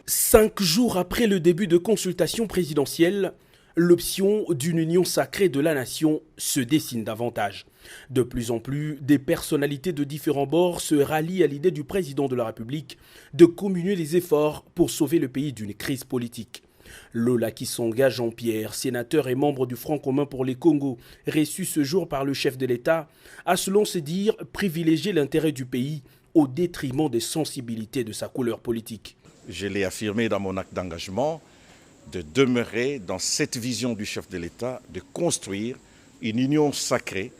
5 jours après le début de consultation présidentielle, l'option d'une union sacrée de la nation se dessine davantage. De plus en plus, des personnalités de différents bords se rallient à l'idée du président de la République de commuer les efforts pour sauver le pays d'une crise politique. Lola Kisonga Jean-Pierre, sénateur et membre du Front commun pour les Congos, reçu ce jour par le chef de l'État, a selon ses dires privilégié l'intérêt du pays au détriment des sensibilités de sa couleur politique. Je l'ai affirmé dans mon acte d'engagement de demeurer dans cette vision du chef de l'État, de construire une union sacrée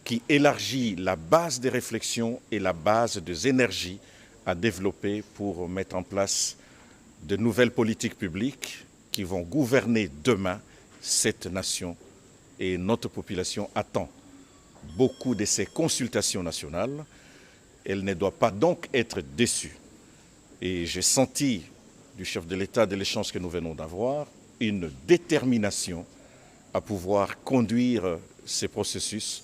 qui élargit la base des réflexions et la base des énergies à développer pour mettre en place de nouvelles politiques publiques qui vont gouverner demain cette nation. Et notre population attend beaucoup de ces consultations nationales. Elle ne doit pas donc être déçue. Et j'ai senti du chef de l'État, de l'échange que nous venons d'avoir, une détermination à pouvoir conduire ces processus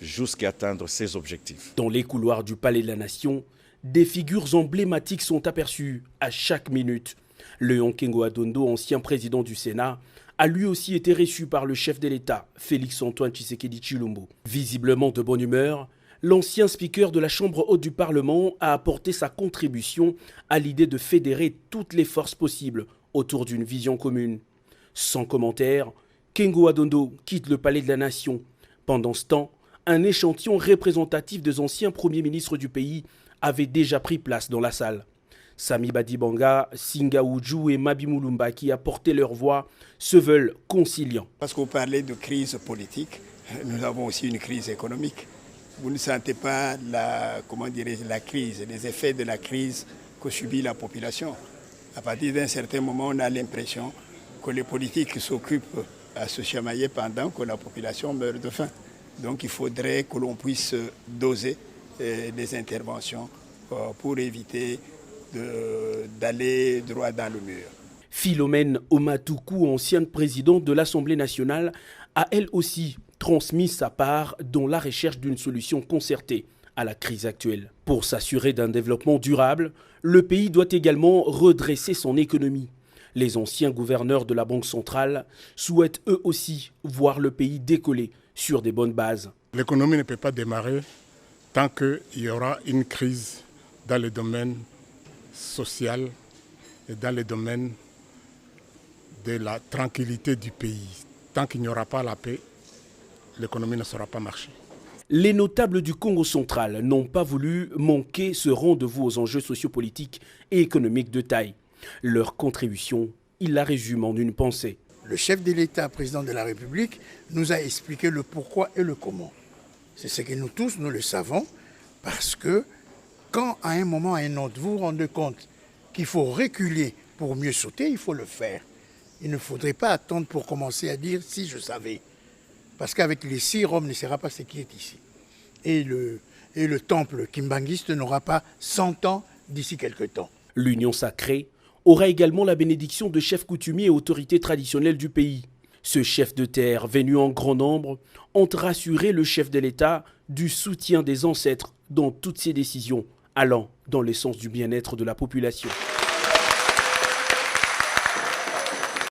jusqu'à atteindre ses objectifs. Dans les couloirs du Palais de la Nation, des figures emblématiques sont aperçues à chaque minute. Léon Kengo-Adondo, ancien président du Sénat, a lui aussi été reçu par le chef de l'État, Félix-Antoine Tshisekedi Tshilombo. Visiblement de bonne humeur, l'ancien speaker de la Chambre haute du Parlement a apporté sa contribution à l'idée de fédérer toutes les forces possibles autour d'une vision commune. Sans commentaire, Kengo-Adondo quitte le Palais de la Nation. Pendant ce temps, un échantillon représentatif des anciens premiers ministres du pays avait déjà pris place dans la salle. Sami Badibanga, Singa Oudjou et Mabi Moulumba, qui apportaient leur voix, se veulent conciliants. Parce que vous parlez de crise politique, nous avons aussi une crise économique. Vous ne sentez pas la crise, les effets de la crise que subit la population. À partir d'un certain moment, on a l'impression que les politiques s'occupent à se chamailler pendant que la population meurt de faim. Donc il faudrait que l'on puisse doser des interventions pour éviter d'aller droit dans le mur. Philomène Omatoukou, ancienne présidente de l'Assemblée nationale, a elle aussi transmis sa part dans la recherche d'une solution concertée à la crise actuelle. Pour s'assurer d'un développement durable, le pays doit également redresser son économie. Les anciens gouverneurs de la Banque centrale souhaitent eux aussi voir le pays décoller sur des bonnes bases. L'économie ne peut pas démarrer tant qu'il y aura une crise dans le domaine social et dans le domaine de la tranquillité du pays. Tant qu'il n'y aura pas la paix, l'économie ne saura pas marcher. Les notables du Congo central n'ont pas voulu manquer ce rendez-vous aux enjeux sociopolitiques et économiques de taille. Leur contribution, il la résume en une pensée. Le chef de l'État, président de la République, nous a expliqué le pourquoi et le comment. C'est ce que nous tous, nous le savons, parce que quand à un moment ou à un autre, vous vous rendez compte qu'il faut reculer pour mieux sauter, il faut le faire. Il ne faudrait pas attendre pour commencer à dire « si je savais ». Parce qu'avec les 6, Rome ne sera pas ce qui est ici. Et le temple kimbangiste n'aura pas 100 ans d'ici quelques temps. L'union sacrée aura également la bénédiction de chefs coutumiers et autorités traditionnelles du pays. Ce chef de terre, venu en grand nombre, ont rassuré le chef de l'État du soutien des ancêtres dans toutes ses décisions, allant dans le sens du bien-être de la population.